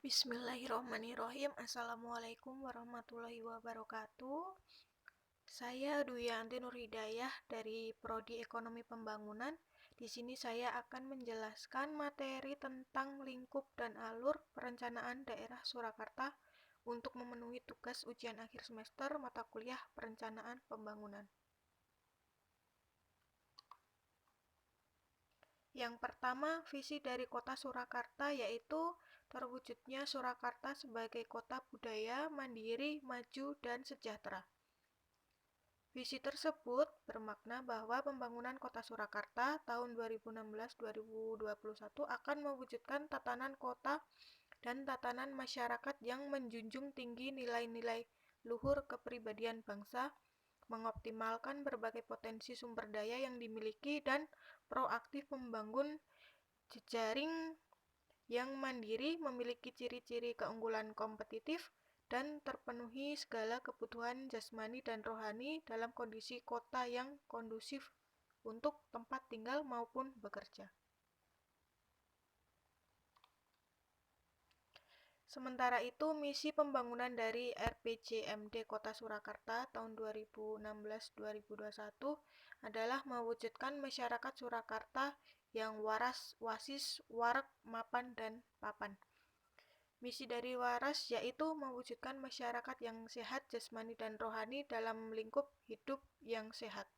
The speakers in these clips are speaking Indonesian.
Bismillahirrahmanirrahim. Assalamualaikum warahmatullahi wabarakatuh. Saya Dwi Yanti Nur Hidayah dari Prodi Ekonomi Pembangunan. Di sini saya akan menjelaskan materi tentang lingkup dan alur perencanaan daerah Surakarta untuk memenuhi tugas ujian akhir semester mata kuliah perencanaan pembangunan. Yang pertama, visi dari Kota Surakarta yaitu terwujudnya Surakarta sebagai kota budaya, mandiri, maju, dan sejahtera. Visi tersebut bermakna bahwa pembangunan Kota Surakarta tahun 2016-2021 akan mewujudkan tatanan kota dan tatanan masyarakat yang menjunjung tinggi nilai-nilai luhur kepribadian bangsa, mengoptimalkan berbagai potensi sumber daya yang dimiliki, dan proaktif membangun jejaring yang mandiri, memiliki ciri-ciri keunggulan kompetitif, dan terpenuhi segala kebutuhan jasmani dan rohani dalam kondisi kota yang kondusif untuk tempat tinggal maupun bekerja. Sementara itu, misi pembangunan dari RPJMD Kota Surakarta tahun 2016-2021 adalah mewujudkan masyarakat Surakarta yang waras, wasis, warak, mapan, dan papan. Misi dari Waras yaitu mewujudkan masyarakat yang sehat jasmani dan rohani dalam lingkup hidup yang sehat.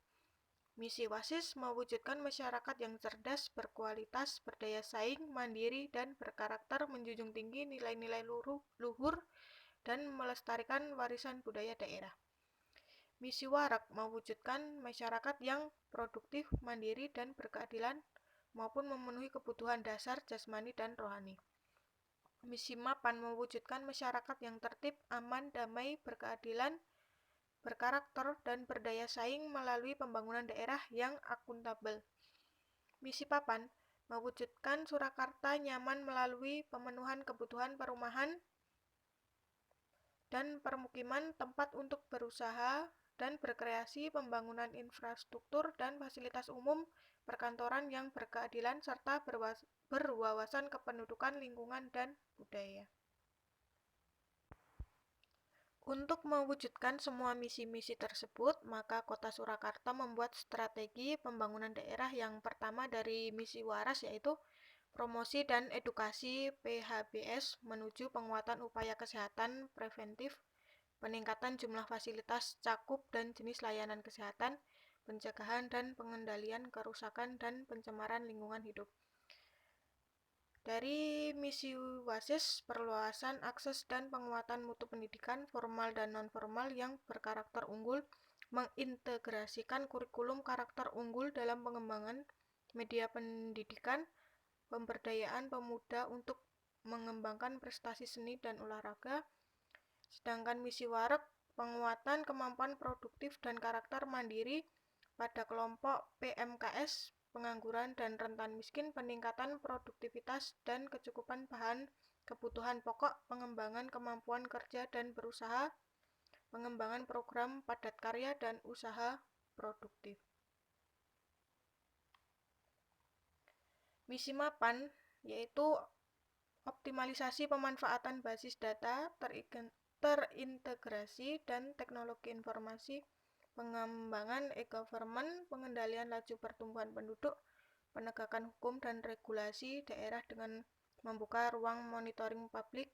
Misi Wasis mewujudkan masyarakat yang cerdas, berkualitas, berdaya saing, mandiri, dan berkarakter, menjunjung tinggi nilai-nilai luhur, dan melestarikan warisan budaya daerah. Misi Warak mewujudkan masyarakat yang produktif, mandiri, dan berkeadilan, maupun memenuhi kebutuhan dasar jasmani dan rohani. Misi Mapan mewujudkan masyarakat yang tertib, aman, damai, berkeadilan, berkarakter, dan berdaya saing melalui pembangunan daerah yang akuntabel. Misi Papan mewujudkan Surakarta nyaman melalui pemenuhan kebutuhan perumahan dan permukiman, tempat untuk berusaha dan berkreasi, pembangunan infrastruktur dan fasilitas umum, perkantoran yang berkeadilan, serta berwawasan kependudukan, lingkungan, dan budaya. Untuk mewujudkan semua misi-misi tersebut, maka Kota Surakarta membuat strategi pembangunan daerah yang pertama dari misi Waras yaitu promosi dan edukasi PHBS menuju penguatan upaya kesehatan preventif, peningkatan jumlah fasilitas cakup dan jenis layanan kesehatan, pencegahan dan pengendalian kerusakan dan pencemaran lingkungan hidup. Dari misi Wasis, perluasan akses dan penguatan mutu pendidikan formal dan non-formal yang berkarakter unggul, mengintegrasikan kurikulum karakter unggul dalam pengembangan media pendidikan, pemberdayaan pemuda untuk mengembangkan prestasi seni dan olahraga. Sedangkan misi Warek, penguatan kemampuan produktif dan karakter mandiri pada kelompok PMKS, pengangguran dan rentan miskin, peningkatan produktivitas dan kecukupan bahan kebutuhan pokok, pengembangan kemampuan kerja dan berusaha, pengembangan program padat karya dan usaha produktif. Misi Mapan yaitu optimalisasi pemanfaatan basis data, terintegrasi dan teknologi informasi, pengembangan e-government, pengendalian laju pertumbuhan penduduk, penegakan hukum dan regulasi daerah dengan membuka ruang monitoring publik,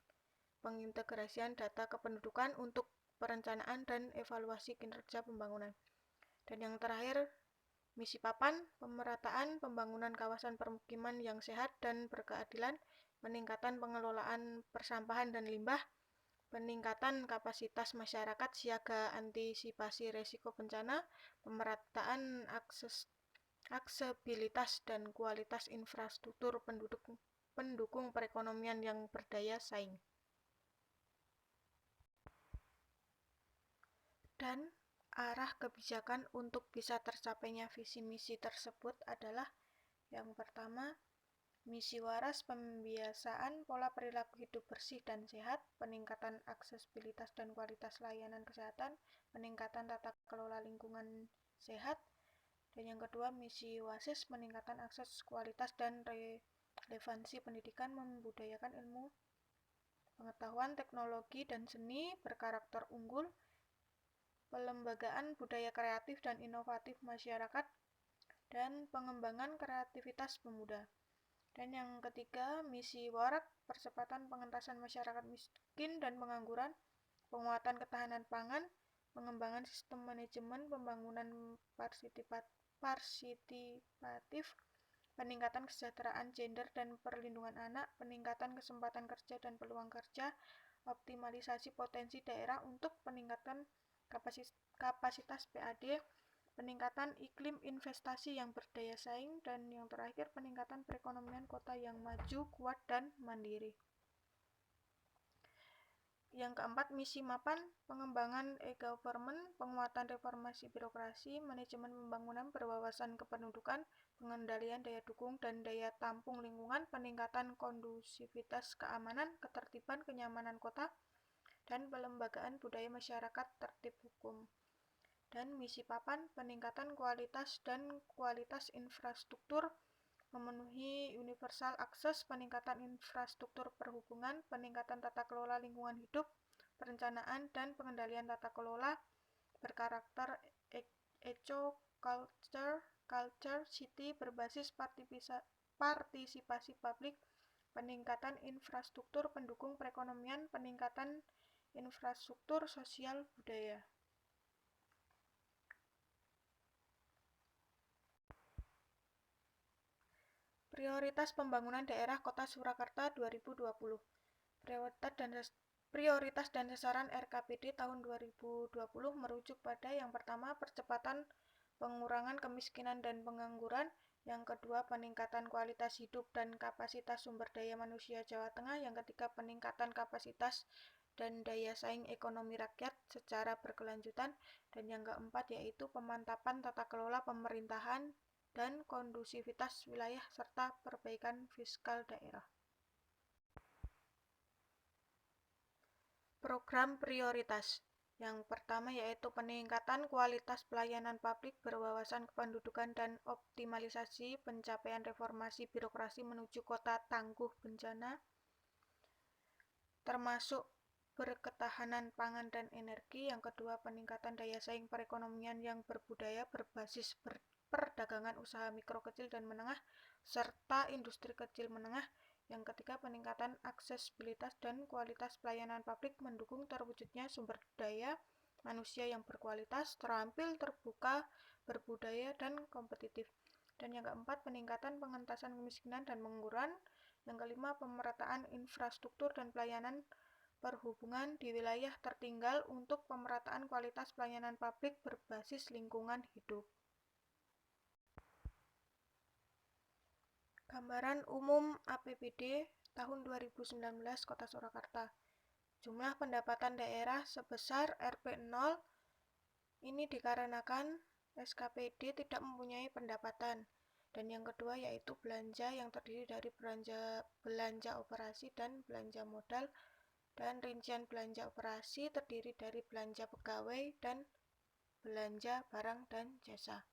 pengintegrasian data kependudukan untuk perencanaan dan evaluasi kinerja pembangunan. Dan yang terakhir, misi Papan, pemerataan pembangunan kawasan permukiman yang sehat dan berkeadilan, peningkatan pengelolaan persampahan dan limbah, peningkatan kapasitas masyarakat siaga antisipasi risiko bencana, pemerataan aksesibilitas dan kualitas infrastruktur pendukung perekonomian yang berdaya saing. Dan arah kebijakan untuk bisa tercapainya visi misi tersebut adalah yang pertama, misi Waras pembiasaan pola perilaku hidup bersih dan sehat, peningkatan aksesibilitas dan kualitas layanan kesehatan, peningkatan tata kelola lingkungan sehat, dan yang kedua misi Wasis peningkatan akses kualitas dan relevansi pendidikan, membudayakan ilmu pengetahuan, teknologi, dan seni berkarakter unggul, pelembagaan budaya kreatif dan inovatif masyarakat, dan pengembangan kreativitas pemuda. Dan yang ketiga, misi Warak, percepatan pengentasan masyarakat miskin dan pengangguran, penguatan ketahanan pangan, pengembangan sistem manajemen, pembangunan partisipatif, peningkatan kesejahteraan gender dan perlindungan anak, peningkatan kesempatan kerja dan peluang kerja, optimalisasi potensi daerah untuk peningkatan kapasitas PAD, peningkatan iklim investasi yang berdaya saing, dan yang terakhir peningkatan perekonomian kota yang maju, kuat, dan mandiri. Yang keempat, misi MAPAN, pengembangan e-government, penguatan reformasi birokrasi, manajemen pembangunan berwawasan kependudukan, pengendalian daya dukung dan daya tampung lingkungan, peningkatan kondusivitas keamanan, ketertiban, kenyamanan kota, dan pelembagaan budaya masyarakat tertib hukum. Dan misi PAPAN, peningkatan kualitas dan kualitas infrastruktur, memenuhi universal akses, peningkatan infrastruktur perhubungan, peningkatan tata kelola lingkungan hidup, perencanaan dan pengendalian tata kelola berkarakter eco-culture city berbasis partisipasi publik, peningkatan infrastruktur pendukung perekonomian, peningkatan infrastruktur sosial budaya. Prioritas pembangunan daerah Kota Surakarta 2020. Prioritas dan sasaran RKPD tahun 2020 merujuk pada yang pertama, percepatan pengurangan kemiskinan dan pengangguran, yang kedua, peningkatan kualitas hidup dan kapasitas sumber daya manusia Jawa Tengah, yang ketiga, peningkatan kapasitas dan daya saing ekonomi rakyat secara berkelanjutan, dan yang keempat yaitu pemantapan tata kelola pemerintahan dan kondusivitas wilayah serta perbaikan fiskal daerah. Program prioritas. Yang pertama yaitu peningkatan kualitas pelayanan publik berwawasan kependudukan dan optimalisasi pencapaian reformasi birokrasi menuju kota tangguh bencana, termasuk berketahanan pangan dan energi. Yang kedua, peningkatan daya saing perekonomian yang berbudaya berbasis perdagangan usaha mikro, kecil, dan menengah, serta industri kecil menengah. Yang ketiga, peningkatan aksesibilitas dan kualitas pelayanan publik mendukung terwujudnya sumber daya manusia yang berkualitas, terampil, terbuka, berbudaya, dan kompetitif. Dan yang keempat, peningkatan pengentasan kemiskinan dan pengangguran. Yang kelima, pemerataan infrastruktur dan pelayanan perhubungan di wilayah tertinggal untuk pemerataan kualitas pelayanan publik berbasis lingkungan hidup. Gambaran umum APBD tahun 2019 Kota Surakarta. Jumlah pendapatan daerah sebesar Rp0. Ini dikarenakan SKPD tidak mempunyai pendapatan. Dan yang kedua yaitu belanja yang terdiri dari belanja operasi dan belanja modal. Dan rincian belanja operasi terdiri dari belanja pegawai dan belanja barang dan jasa.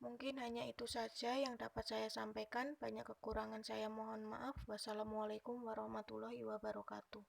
Mungkin hanya itu saja yang dapat saya sampaikan. Banyak kekurangan saya mohon maaf. Wassalamualaikum warahmatullahi wabarakatuh.